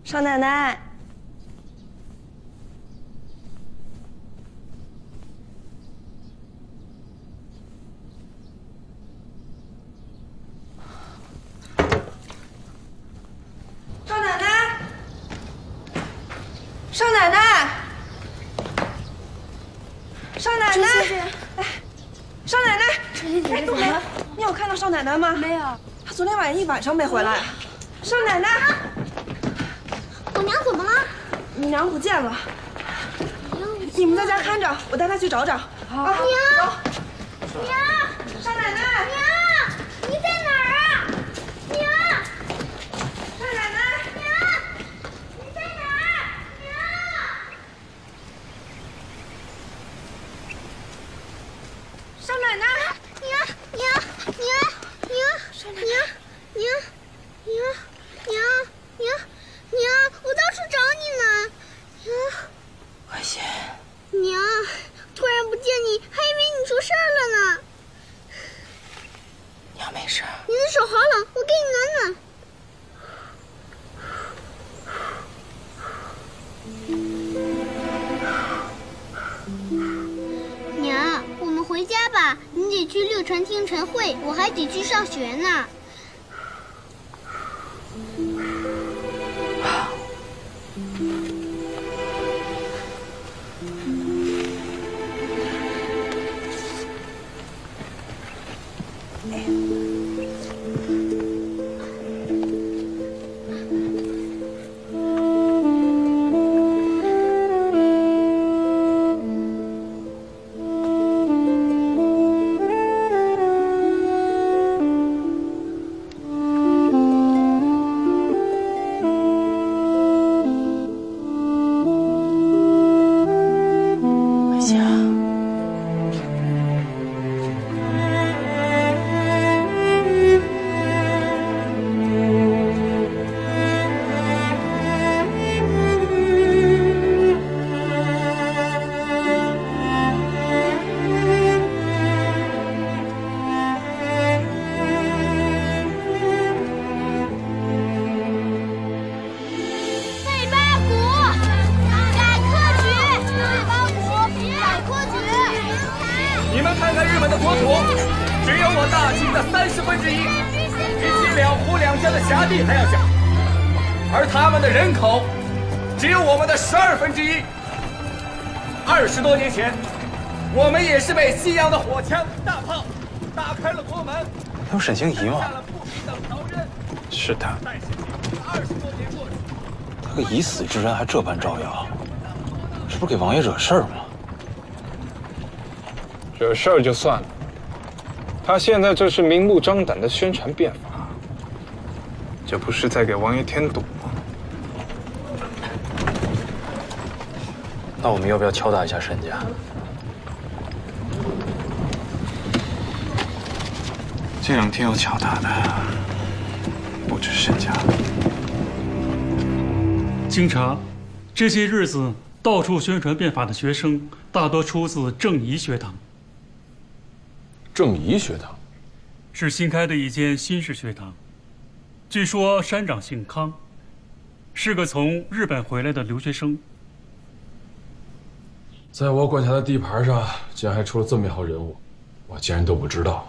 少奶奶，少奶奶，少奶奶，少奶奶，哎，少奶奶，陈姐姐怎么了？你有看到少奶奶吗？没有。她昨天晚上一晚上没回来。少奶奶。 我娘怎么了？你娘不见了。你们在家看着，我带她去找找。好。娘，娘，少奶奶，娘，你在哪儿啊？娘，少奶奶，娘，你在哪儿？娘，少奶奶，娘，我到处找你呢。慧心，娘，突然不见你，还以为你出事儿了呢。娘没事。你的手好冷，我给你暖暖。娘，我们回家吧，你得去六船听晨会，我还得去上学呢。 而他们的人口只有我们的1/12。20多年前，我们也是被西洋的火枪、大炮打开了国门。有沈星移吗？是他。他个已死之人还这般招摇，是不是给王爷惹事儿吗？惹事儿就算了，他现在这是明目张胆的宣传变法，这不是在给王爷添堵吗？那我们要不要敲打一下沈家？这2天要敲打的不止沈家。经查，这些日子到处宣传变法的学生，大多出自正仪学堂。正仪学堂是新开的一间新式学堂，据说山长姓康，是个从日本回来的留学生。在我管辖的地盘上，竟然还出了这么一号人物，我竟然都不知道。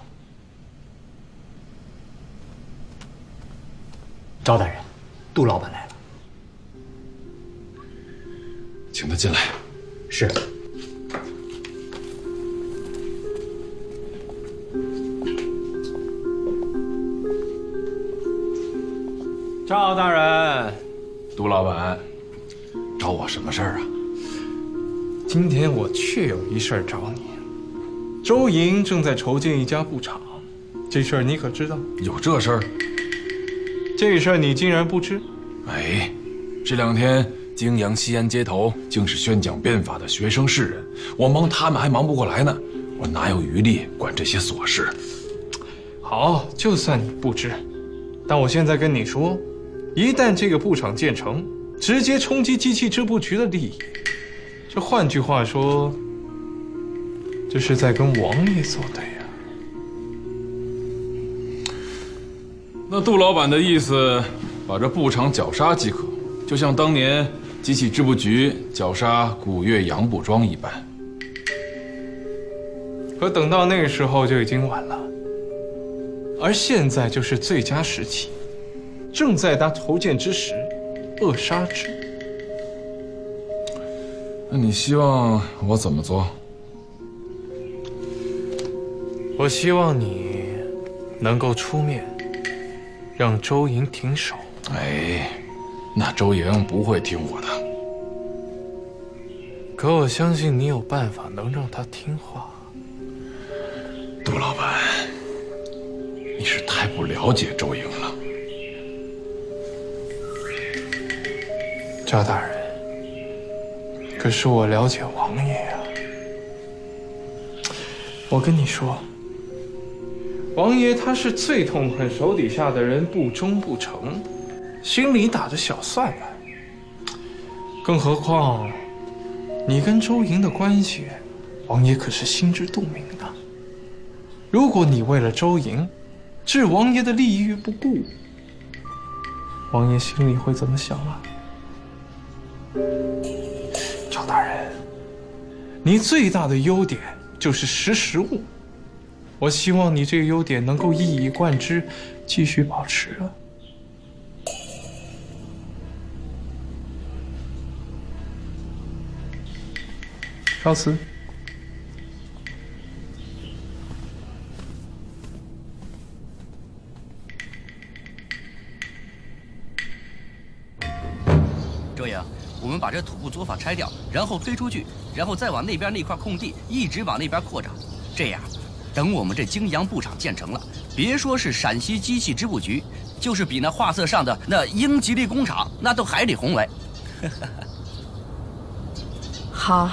赵大人，杜老板来了，请他进来。是。赵大人，杜老板，找我什么事儿啊？今天我确有一事儿找你。周莹正在筹建一家布厂，这事儿你可知道？有这事儿？这事儿你竟然不知？哎，这2天泾阳西安街头竟是宣讲变法的学生士人，我忙他们还忙不过来呢，我哪有余力管这些琐事？好，就算你不知，但我现在跟你说，一旦这个布厂建成，直接冲击机器织布局的利益。这换句话说，这是在跟王爷作对呀。那杜老板的意思，把这布厂绞杀即可，就像当年机器织布局绞杀古越杨步庄一般。可等到那个时候就已经晚了，而现在就是最佳时期，正在他筹建之时，扼杀之。那你希望我怎么做？我希望你能够出面，让周莹停手。哎，那周莹不会听我的。可我相信你有办法能让她听话。杜老板，你是太不了解周莹了。赵大人，可是我了解王爷啊。我跟你说，王爷他是最痛恨手底下的人不忠不诚，心里打着小算盘。更何况，你跟周莹的关系，王爷可是心知肚明的。如果你为了周莹，置王爷的利益于不顾，王爷心里会怎么想啊？赵大人，你最大的优点就是识时务，我希望你这个优点能够一以贯之，继续保持啊。告辞。周莹，我们把这土木作坊拆掉，然后推出去，然后再往那边那块空地一直往那边扩张。这样，等我们这泾阳布厂建成了，别说是陕西机器织布局，就是比那画册上的那英吉利工厂，那都还得宏伟。好，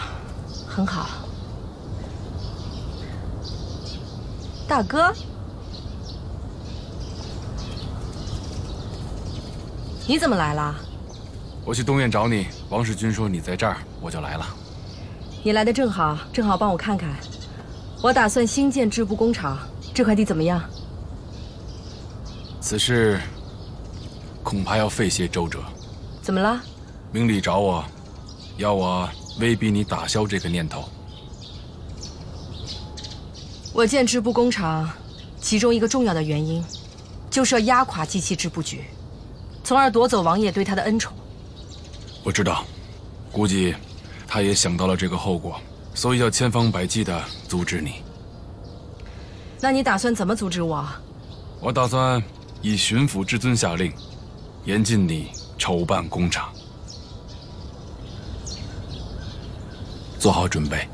很好。大哥，你怎么来了？我去东院找你，王世军说你在这儿，我就来了。你来的正好，正好帮我看看。我打算新建织布工厂，这块地怎么样？此事恐怕要费些周折。怎么了？明理找我，要我威逼你打消这个念头。我建织布工厂，其中一个重要的原因，就是要压垮机器织布局，从而夺走王爷对他的恩宠。我知道，估计他也想到了这个后果，所以要千方百计地阻止你。那你打算怎么阻止我？我打算以巡抚之尊下令，严禁你筹办工厂。做好准备。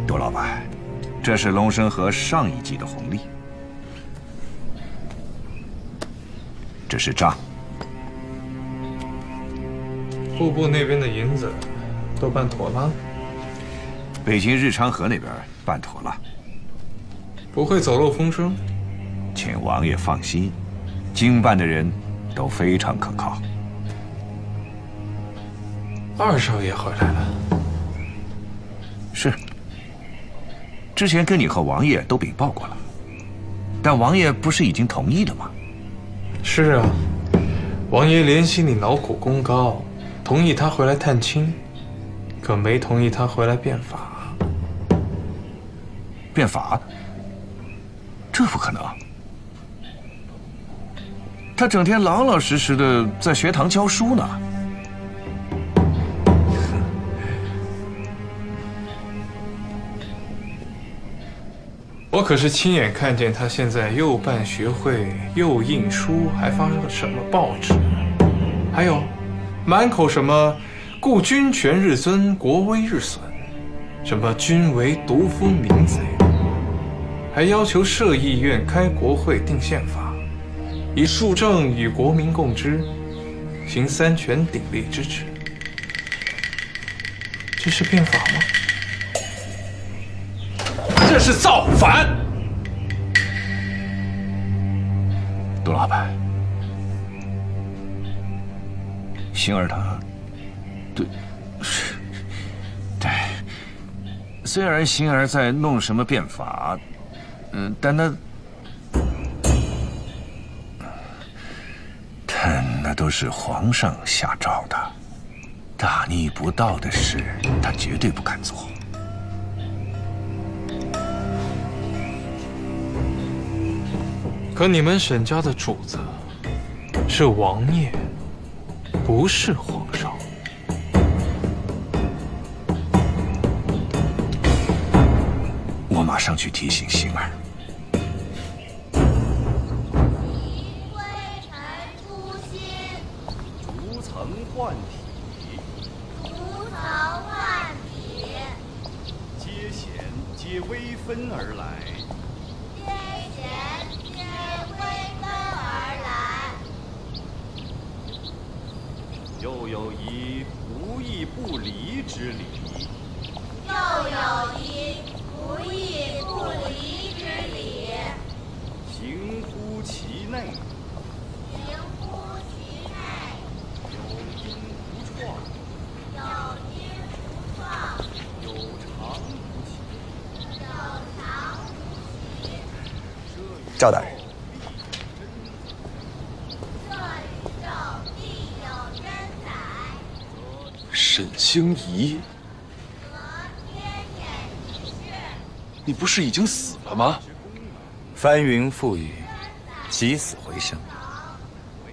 杜老板，这是龙生河上一季的红利，这是账。户部那边的银子都办妥了？北京日昌河那边办妥了，不会走漏风声。请王爷放心，经办的人都非常可靠。二少爷回来了。是。之前跟你和王爷都禀报过了，但王爷不是已经同意了吗？是啊，王爷怜惜你劳苦功高，同意他回来探亲，可没同意他回来变法。变法？这不可能。他整天老老实实的在学堂教书呢。我可是亲眼看见他现在又办学会，又印书，还发了什么报纸，还有满口什么“故君权日增，国威日损”，什么“君为独夫民贼”，还要求设议院、开国会、定宪法，以庶政与国民共之，行三权鼎立之治。这是变法吗？这是造反！杜老板，星儿她，对，虽然星儿在弄什么变法，但那都是皇上下诏的，大逆不道的事，他绝对不敢做。可你们沈家的主子是王爷，不是皇上。我马上去提醒星儿。逐层换体，皆贤皆微分而来。又有一不义不离之理，行乎其内，有因不创，有常不齐。赵大人，沈星移，你不是已经死了吗？翻云覆雨，起死回生，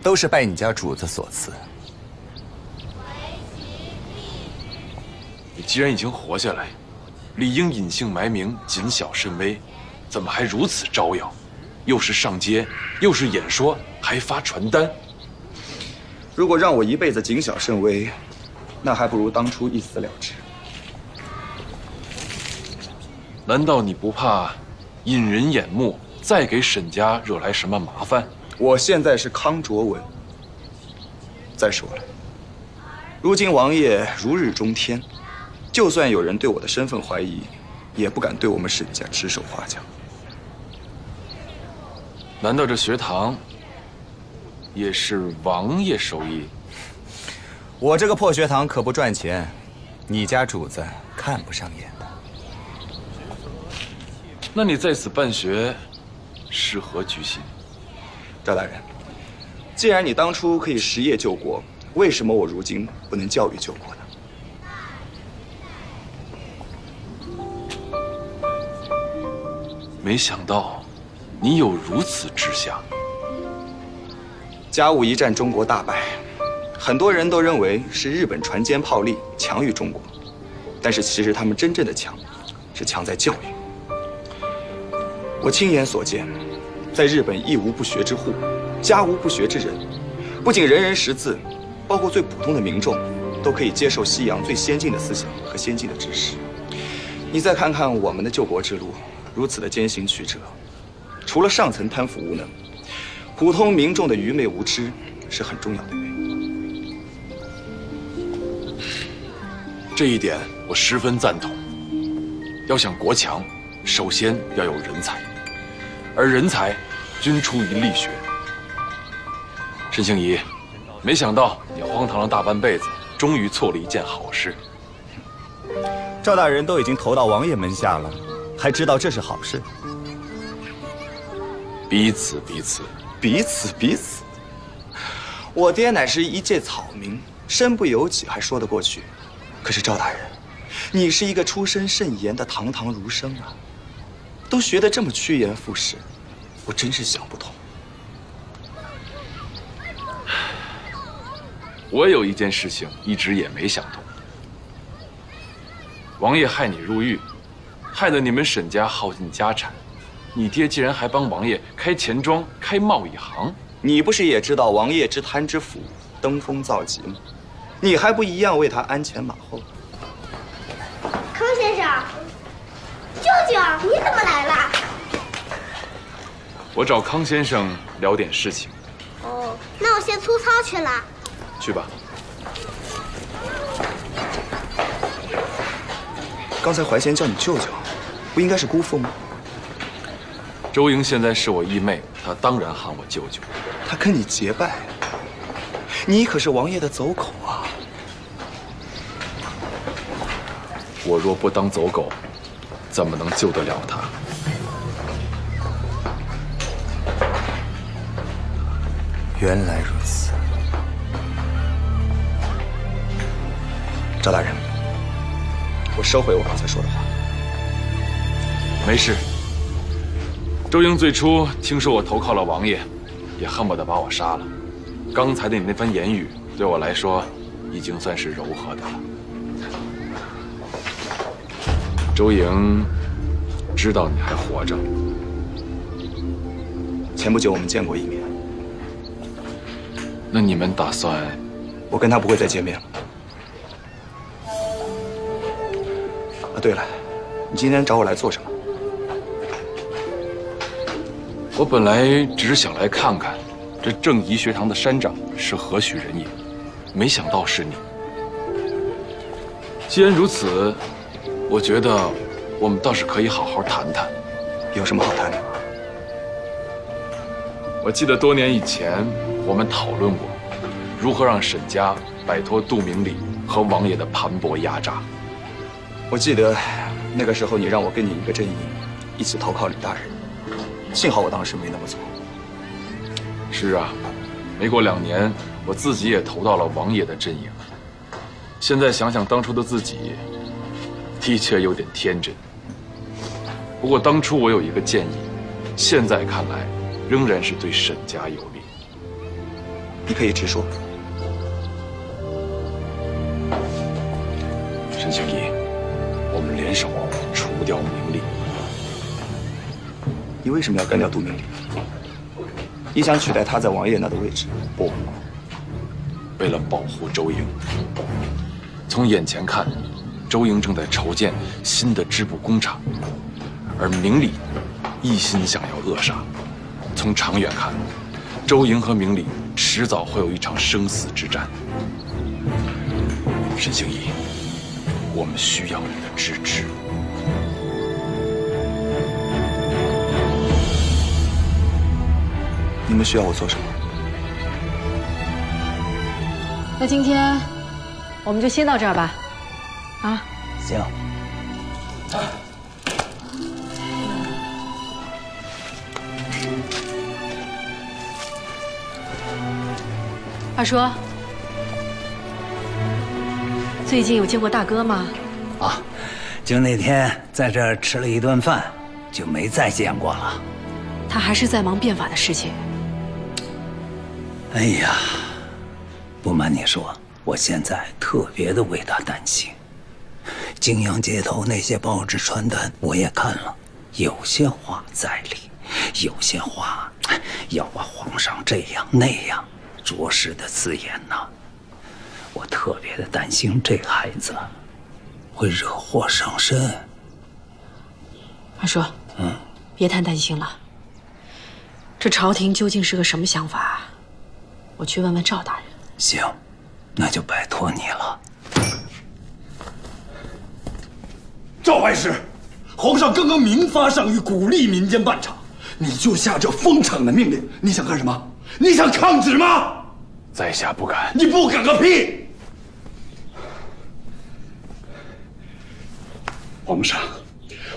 都是拜你家主子所赐。你既然已经活下来，理应隐姓埋名，谨小慎微，怎么还如此招摇？又是上街，又是演说，还发传单。如果让我一辈子谨小慎微，那还不如当初一死了之。难道你不怕引人眼目，再给沈家惹来什么麻烦？我现在是康卓文。再说了，如今王爷如日中天，就算有人对我的身份怀疑，也不敢对我们沈家指手画脚。难道这学堂也是王爷手艺？我这个破学堂可不赚钱，你家主子看不上眼的。那你在此办学，是何居心？赵大人，既然你当初可以实业救国，为什么我如今不能教育救国呢？没想到你有如此志向。甲午一战，中国大败，很多人都认为是日本船坚炮利，强于中国，但是其实他们真正的强，是强在教育。我亲眼所见，在日本一无不学之户，家无不学之人，不仅人人识字，包括最普通的民众，都可以接受西洋最先进的思想和先进的知识。你再看看我们的救国之路，如此的艰辛曲折，除了上层贪腐无能，普通民众的愚昧无知是很重要的原因。这一点我十分赞同。要想国强，首先要有人才，而人才均出于力学。申星移，没想到你荒唐了大半辈子，终于做了一件好事。赵大人都已经投到王爷门下了，还知道这是好事？彼此彼此，彼此彼此。我爹乃是一介草民，身不由己还说得过去。可是赵大人，你是一个出身甚严的堂堂儒生啊，都学得这么趋炎附势，我真是想不通。我有一件事情一直也没想通。王爷害你入狱，害得你们沈家耗尽家产，你爹竟然还帮王爷开钱庄、开贸易行。你不是也知道王爷之贪之腐，登峰造极吗？你还不一样为他鞍前马后？康先生，舅舅，你怎么来了？我找康先生聊点事情。哦，那我先粗糙去了。去吧。刚才怀贤叫你舅舅，不应该是姑父吗？周莹现在是我义妹，她当然喊我舅舅。她跟你结拜，你可是王爷的走狗啊！我若不当走狗，怎么能救得了他？原来如此，赵大人，我收回我刚才说的话。没事。周英最初听说我投靠了王爷，也恨不得把我杀了。刚才的你那番言语，对我来说，已经算是柔和的了。周莹知道你还活着。前不久我们见过一面。那你们打算？我跟他不会再见面了。啊，对了，你今天找我来做什么？我本来只是想来看看，这正仪学堂的山长是何许人也，没想到是你。既然如此，我觉得我们倒是可以好好谈谈。有什么好谈的？我记得多年以前，我们讨论过，如何让沈家摆脱杜明礼和王爷的盘剥压榨。我记得那个时候，你让我跟你一个阵营，一起投靠李大人。幸好我当时没那么做。是啊，没过2年，我自己也投到了王爷的阵营。现在想想当初的自己，的确有点天真。不过当初我有一个建议，现在看来仍然是对沈家有利。你可以直说。沈青衣，我们联手除掉明礼。你为什么要干掉杜明礼？你想取代他在王爷那的位置？不，为了保护周莹。从眼前看，周莹正在筹建新的织布工厂，而明礼一心想要扼杀。从长远看，周莹和明礼迟早会有一场生死之战。沈青衣，我们需要你的支持。你们需要我做什么？那今天我们就先到这儿吧。啊，行。二叔，最近有见过大哥吗？啊，就那天在这儿吃了一顿饭，就没再见过了。他还是在忙变法的事情。哎呀，不瞒你说，我现在特别的为他担心。泾阳街头那些报纸传单我也看了，有些话在理，有些话要把皇上这样那样着实的字眼呐。我特别的担心这孩子会惹祸上身。二叔，别太担心了。这朝廷究竟是个什么想法？我去问问赵大人。行，那就拜托你了。赵怀师，皇上刚刚明发上谕，鼓励民间办厂，你就下这封厂的命令，你想干什么？你想抗旨吗？在下不敢。你不敢个屁！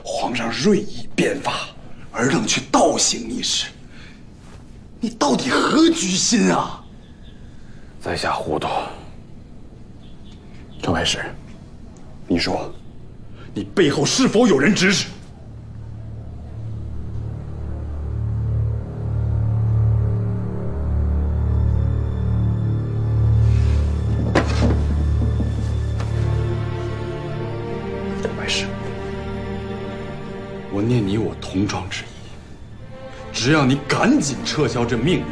皇上锐意变法，尔等却倒行逆施，你到底何居心啊？在下糊涂。赵怀师，你说，你背后是否有人指使？怀师，我念你我同窗之谊，只要你赶紧撤销这命令，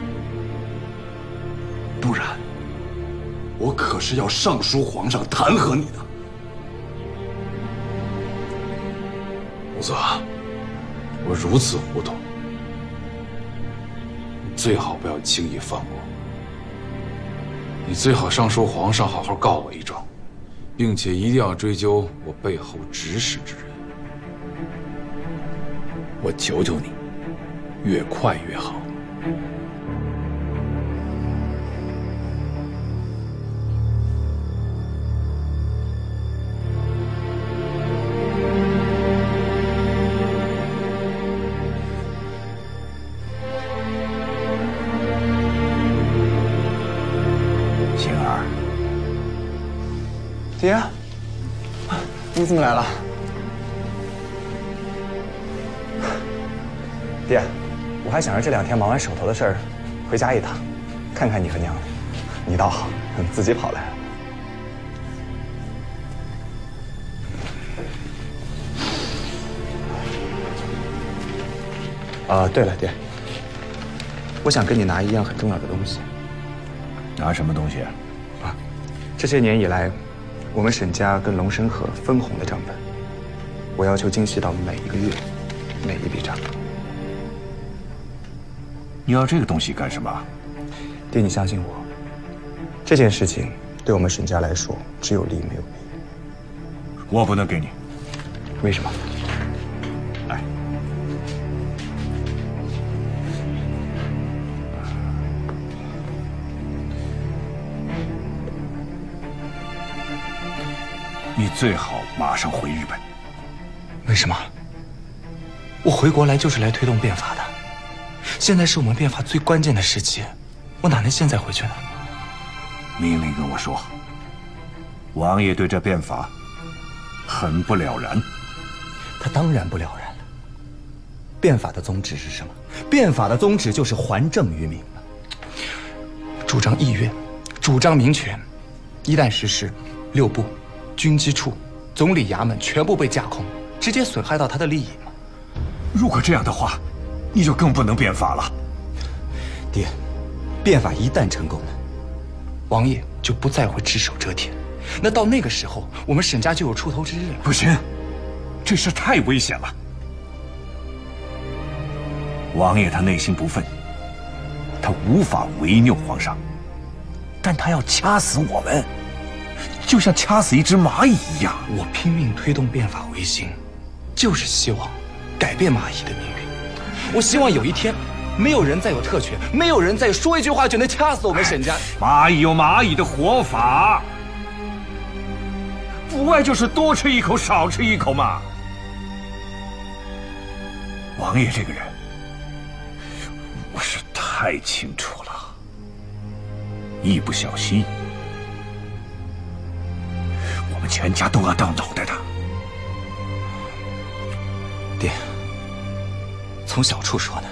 不然我可是要上书皇上弹劾你的。公子，我如此糊涂，你最好不要轻易放过我。你最好上书皇上，好好告我一状，并且一定要追究我背后指使之人。我求求你，越快越好。爹，你怎么来了？爹，我还想着这2天忙完手头的事儿，回家一趟，看看你和娘。你倒好，自己跑来了。对了，爹，我想跟你拿一样很重要的东西。拿什么东西？这些年以来，我们沈家跟龙生河分红的账本，我要求精细到每一个月、每一笔账。你要这个东西干什么？爹，你相信我，这件事情对我们沈家来说只有利没有弊。我不能给你。为什么？来。你最好马上回日本。为什么？我回国来就是来推动变法的。现在是我们变法最关键的时期，我哪能现在回去呢？命令跟我说，王爷对这变法很不了然。他当然不了然了。变法的宗旨是什么？变法的宗旨就是还政于民，主张议院，主张民权。一旦实施，6部、军机处、总理衙门全部被架空，直接损害到他的利益嘛。如果这样的话，你就更不能变法了。爹，变法一旦成功了，王爷就不再会只手遮天。那到那个时候，我们沈家就有出头之日了。不行，这事太危险了。王爷他内心不忿，他无法违拗皇上，但他要掐死我们，就像掐死一只蚂蚁一样。我拼命推动变法维新，就是希望改变蚂蚁的命运。我希望有一天，没有人再有特权，没有人再说一句话就能掐死我们沈家。蚂蚁有蚂蚁的活法，不外就是多吃一口少吃一口嘛。王爷这个人，我是太清楚了，一不小心，我们全家都要掉脑袋的。爹，从小处说呢，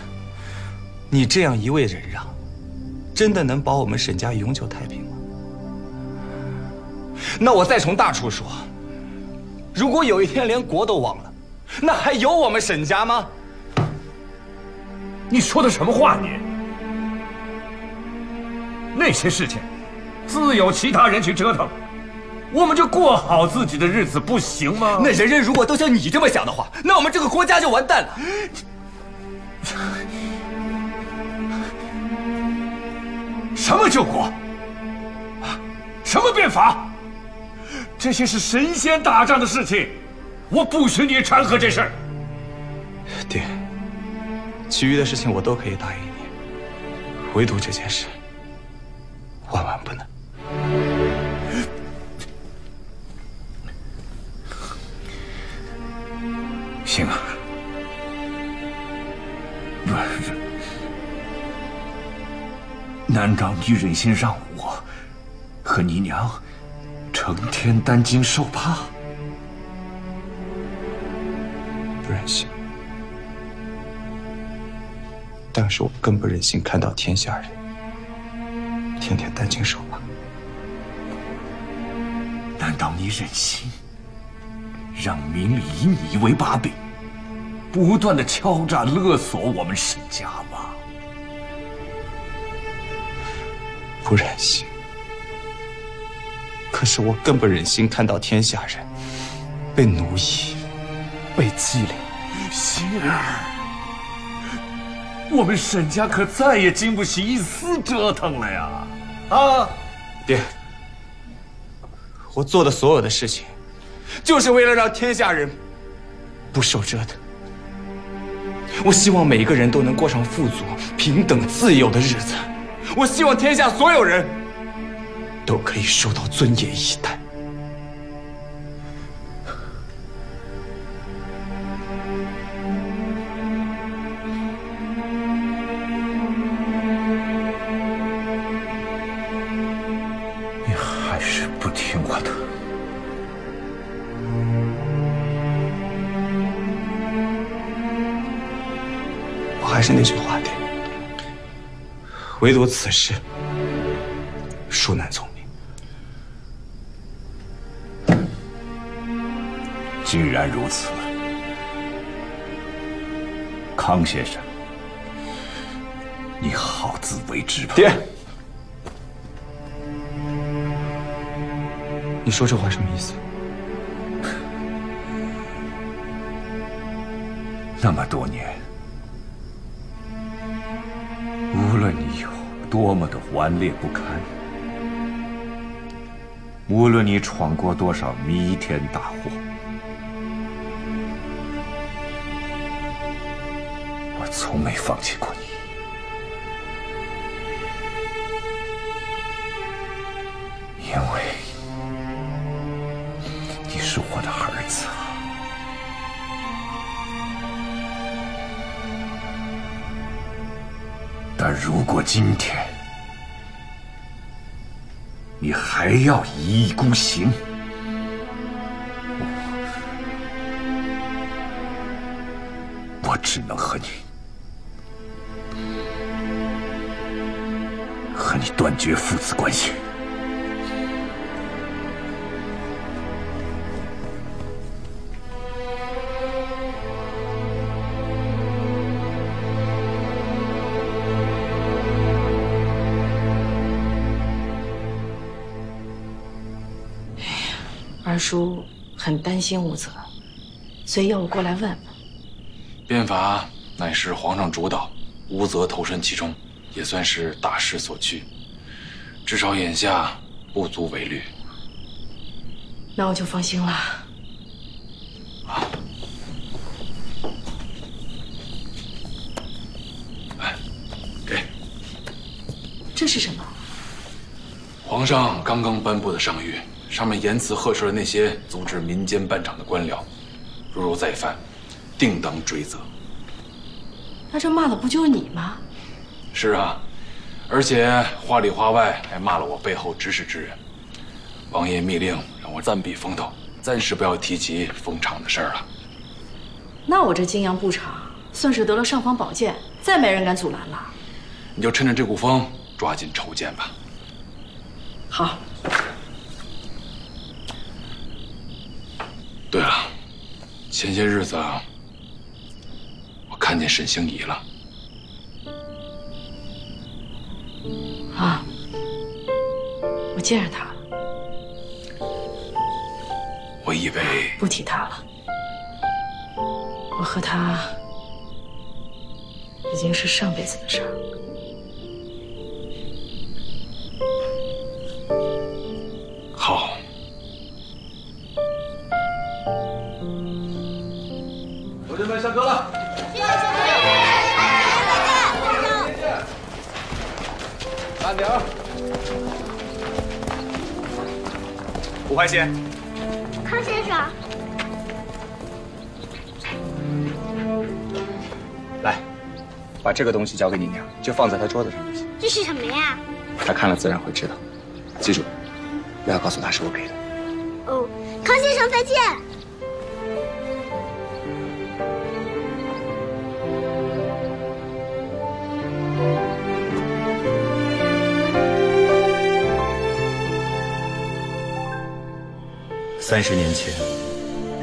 你这样一味忍让，真的能保我们沈家永久太平吗？那我再从大处说，如果有一天连国都亡了，那还有我们沈家吗？你说的什么话你？那些事情，自有其他人去折腾，我们就过好自己的日子，不行吗？那人人如果都像你这么想的话，那我们这个国家就完蛋了。什么救国？什么变法？这些是神仙打仗的事情，我不许你掺和这事儿。爹，其余的事情我都可以答应你，唯独这件事，万万不能。行啊，不是，难道你忍心让我和你娘成天担惊受怕？不忍心，但是我更不忍心看到天下人天天担惊受怕。难道你忍心让明里以你为把柄，不断的敲诈勒索我们沈家吗？不忍心，可是我更不忍心看到天下人被奴役、被欺凌。心儿，我们沈家可再也经不起一丝折腾了呀！啊，爹，我做的所有的事情，就是为了让天下人不受折腾。我希望每一个人都能过上富足、平等、自由的日子。我希望天下所有人都可以受到尊严以待。你还是不听我的。还是那句话的，唯独此事，恕难从命。既然如此，康先生，你好自为之吧。爹，你说这话什么意思？那么多年，无论你有多么的顽劣不堪，无论你闯过多少弥天大祸，我从没放弃过你。因为你是我的儿子。但如果今天你还要一意孤行，我只能和你断绝父子关系。二叔很担心无责，所以要我过来问问。变法乃是皇上主导，无责投身其中，也算是大势所趋。至少眼下不足为虑。那我就放心了。给。这是什么？皇上刚刚颁布的上谕。上面严词呵斥了那些阻止民间办场的官僚，如再犯，定当追责。那这骂的不就是你吗？是啊，而且话里话外还骂了我背后指使之人。王爷密令让我暂避风头，暂时不要提及封场的事儿了。那我这泾阳布场算是得了尚方宝剑，再没人敢阻拦了。你就趁着这股风，抓紧筹建吧。好。对了，前些日子我看见沈星移了。啊，我见着他了。我以为不提他了，我和他已经是上辈子的事儿。好。同志们上课了。慢点儿。吴怀先，康先生，来，把这个东西交给你娘，就放在她桌子上就行。这是什么呀？她看了自然会知道。记住，不要告诉她是我给的。哦，康先生再见。30年前，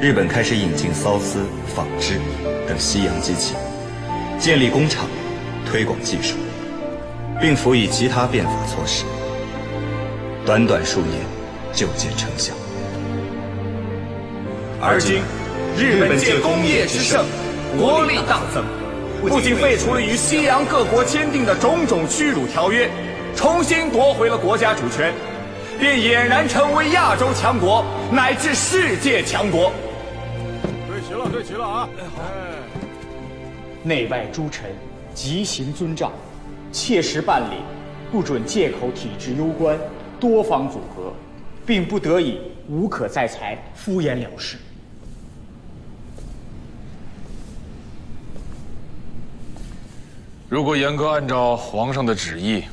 日本开始引进缫丝、纺织等西洋机器，建立工厂，推广技术，并辅以其他变法措施。短短数年，就见成效。而今，日本借工业之盛，国力大增，不仅废除了与西洋各国签订的种种屈辱条约，重新夺回了国家主权，便俨然成为亚洲强国，乃至世界强国。对齐了，对齐了啊！内外诸臣急行遵诏，切实办理，不准借口体制攸关，多方阻隔，并不得已无可再裁，敷衍了事。如果严格按照皇上的旨意，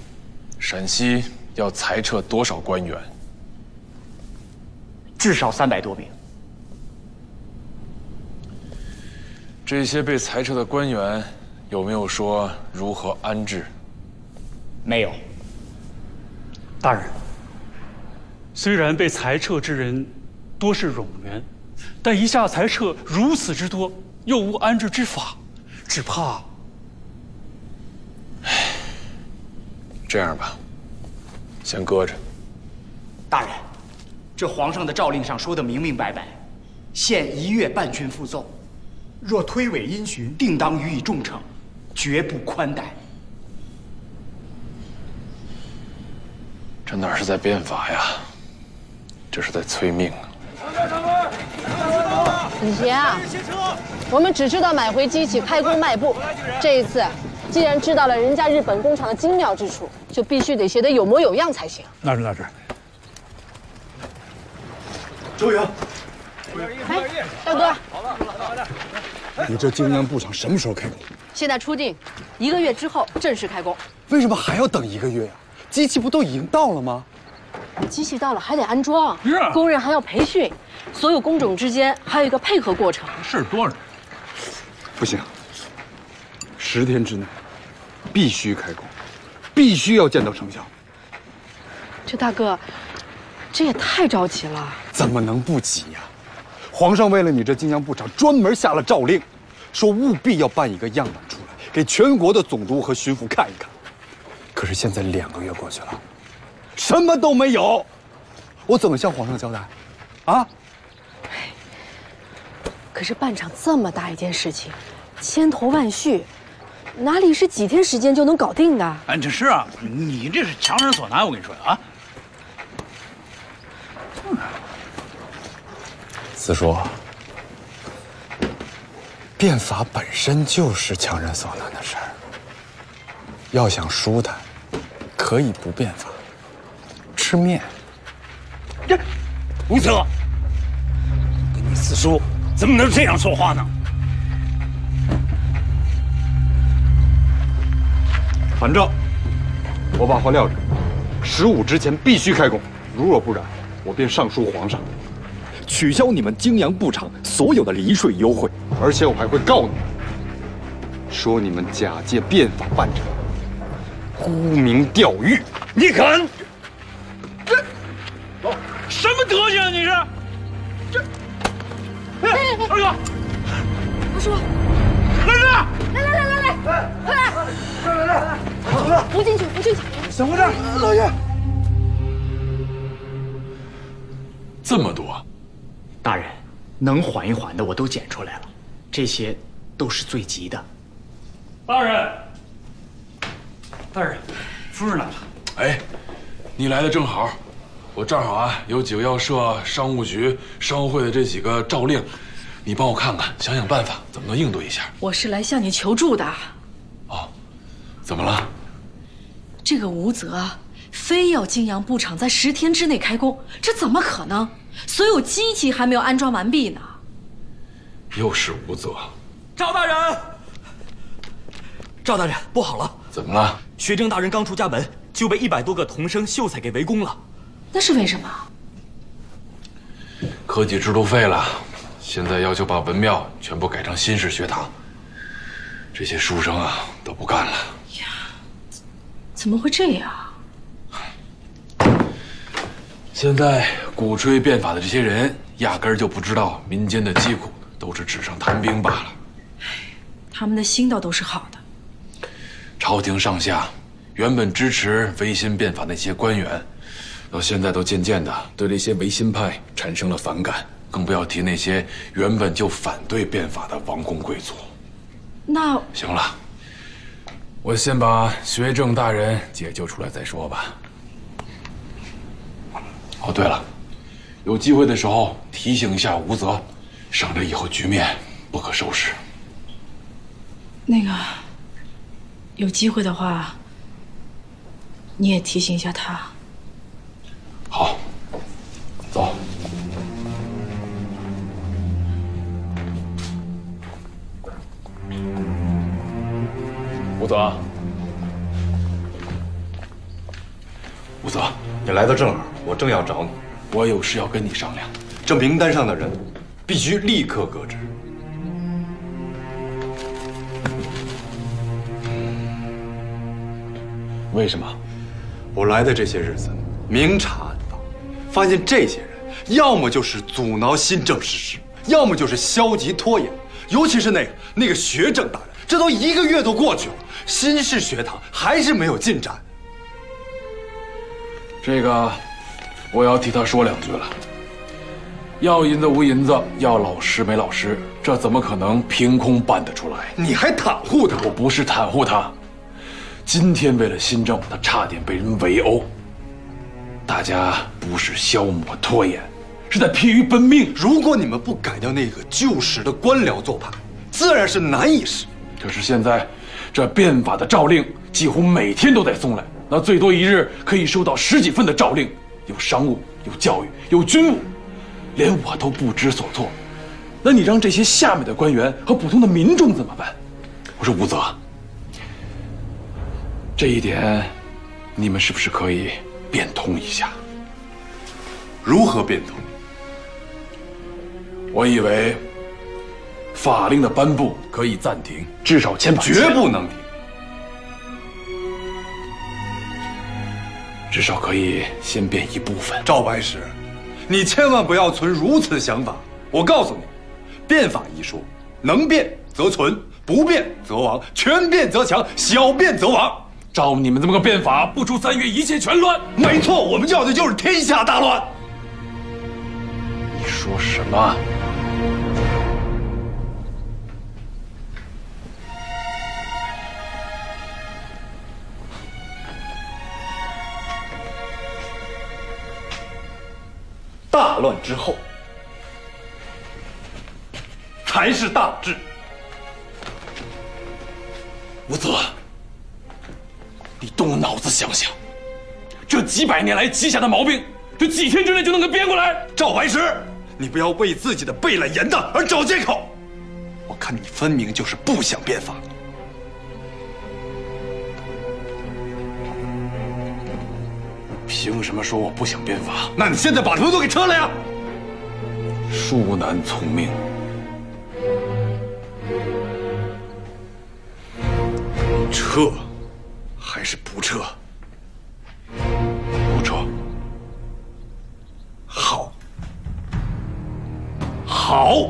陕西要裁撤多少官员？至少300多名。这些被裁撤的官员有没有说如何安置？没有。大人，虽然被裁撤之人多是冗员，但一下裁撤如此之多，又无安置之法，只怕……这样吧，先搁着。大人，这皇上的诏令上说的明明白白，限1月半军复奏，若推诿因循，定当予以重惩，绝不宽待。这哪是在变法呀？这是在催命啊！李贤啊，我们只知道买回机器开工卖布，这一次既然知道了人家日本工厂的精妙之处，就必须得写得有模有样才行。那是。周莹，哎，大哥，你这京阳布厂什么时候开工？现在出定，1个月之后正式开工。为什么还要等1个月呀？机器不都已经到了吗？机器到了还得安装，工人还要培训，所有工种之间还有一个配合过程。事多着。不行，10天之内必须开工，必须要见到成效。这大哥，这也太着急了。怎么能不急呀？皇上为了你这京阳布厂，专门下了诏令，说务必要办一个样板出来，给全国的总督和巡抚看一看。可是现在2个月过去了，什么都没有，我怎么向皇上交代？啊？可是办厂这么大一件事情，千头万绪，哪里是几天时间就能搞定的？哎，这是啊，你这是强人所难，我跟你说啊。子说，变法本身就是强人所难的事儿。要想舒坦，可以不变法，吃面。这，吴策，跟你四叔怎么能这样说话呢？韩正，我把话撂着，15之前必须开工，如若不然，我便上书皇上，取消你们京阳布厂所有的离税优惠，而且我还会告你们，说你们假借变法办厂，沽名钓誉。你敢？这什么德行啊？你是？这，哎，二哥，二叔，儿子，来，扶进去，小和尚，老爷，这么多。大人，能缓一缓的我都检出来了，这些都是最急的。大人，夫人来了。哎，你来的正好，我正好啊，有几个要设商务局、商务会的这几个诏令，你帮我看看，想想办法，怎么能应对一下？我是来向你求助的。哦，怎么了？这个吴泽非要京阳布厂在10天之内开工，这怎么可能？所有机器还没有安装完毕呢。又是吴泽。赵大人，不好了！怎么了？学政大人刚出家门，就被100多个童生秀才给围攻了。那是为什么？科举制度废了，现在要求把文庙全部改成新式学堂，这些书生啊都不干了。呀，怎么会这样？现在鼓吹变法的这些人，压根儿就不知道民间的疾苦，都是纸上谈兵罢了。他们的心倒都是好的。朝廷上下原本支持维新变法那些官员，到现在都渐渐的对这些维新派产生了反感，更不要提那些原本就反对变法的王公贵族。那行了，我先把学政大人解救出来再说吧。哦，对了，有机会的时候提醒一下吴泽，省得以后局面不可收拾。那个，有机会的话，你也提醒一下他。好，走。吴泽，吴泽，你来的正好，我正要找你。我有事要跟你商量。这名单上的人，必须立刻革职。为什么？我来的这些日子，明察暗访，发现这些人要么就是阻挠新政实施，要么就是消极拖延。尤其是那个学政大人，这都1个月都过去了，新式学堂还是没有进展。这个，我要替他说2句了。要银子无银子，要老师没老师，这怎么可能凭空办得出来？你还袒护他？我不是袒护他，今天为了新政，他差点被人围殴。大家不是消磨拖延，是在疲于奔命。如果你们不改掉那个旧时的官僚做派，自然是难以实现。可是现在，这变法的诏令几乎每天都在送来，那最多1日可以收到10几份的诏令，有商务，有教育，有军务，连我都不知所措。那你让这些下面的官员和普通的民众怎么办？我说武则，这一点，你们是不是可以变通一下？如何变通？我以为法令的颁布可以暂停，至少先把绝不能停，至少可以先变一部分。赵白石，你千万不要存如此想法。我告诉你，变法一说，能变则存，不变则亡，全变则强，小变则亡。照你们这么个变法，不出3月一切全乱。没错，我们要的就是天下大乱。你说什么？大乱之后，才是大治。武则，你动了脑子想想，这几百年来积下的毛病，这几天之内就能给编过来？赵白石，你不要为自己的背了严的而找借口。我看你分明就是不想变法。凭什么说我不想变法？那你现在把他们都给撤了呀！恕难从命。撤，还是不撤？不撤。好，好，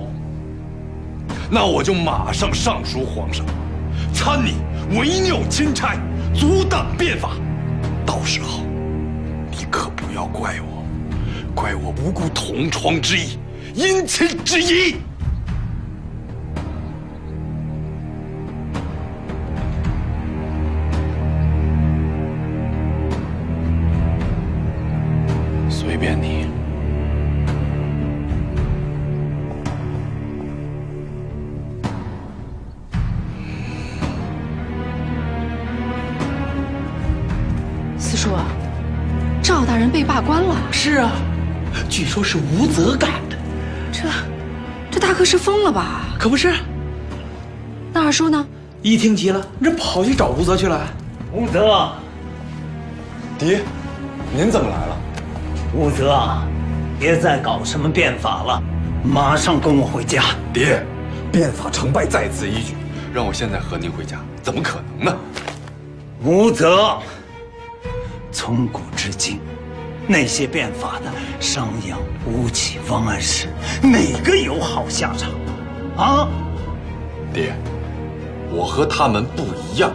那我就马上上书皇上，参你违拗钦差，阻挡变法。到时候，你可不要怪我，怪我无辜同窗之谊，姻亲之谊。随便你。四叔，赵大人被罢官了。是啊，据说是吴泽干的。这大哥是疯了吧？可不是。那二叔呢？一听急了，这跑去找吴泽去了。吴泽，爹，您怎么来了？吴泽，别再搞什么变法了，马上跟我回家。爹，变法成败在此一举，让我现在和您回家，怎么可能呢？吴泽，从古至今，那些变法的商鞅、吴起、王安石，哪个有好下场？啊？爹，我和他们不一样。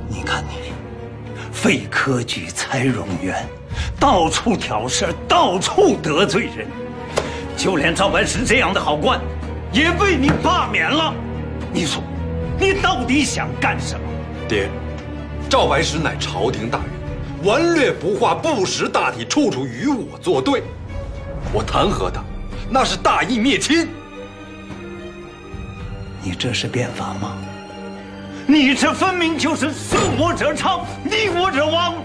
你看你，废科举，裁冗员，到处挑事，到处得罪人，就连赵白石这样的好官，也被你罢免了。你说，你到底想干什么？爹，赵白石乃朝廷大人，顽劣不化，不识大体，处处与我作对。我弹劾他，那是大义灭亲。你这是变法吗？你这分明就是顺我者昌，逆我者亡。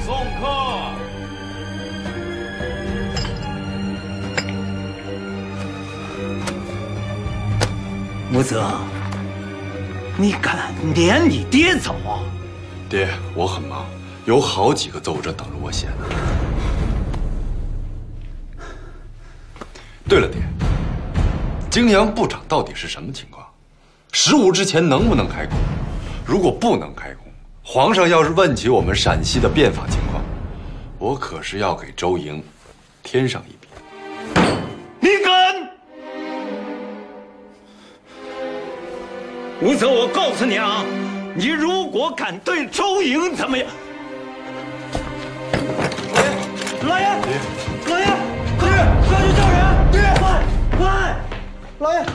送客。吴泽，你敢撵你爹走啊？爹，我很忙，有好几个奏折等着我写呢。对了，爹，泾阳部长到底是什么情况？15之前能不能开工？如果不能开工，皇上要是问起我们陕西的变法情况，我可是要给周营添上一笔。你敢！吴泽，我告诉你啊，你如果敢对周营怎么样？老爷，老爷，快去叫人！快！老爷。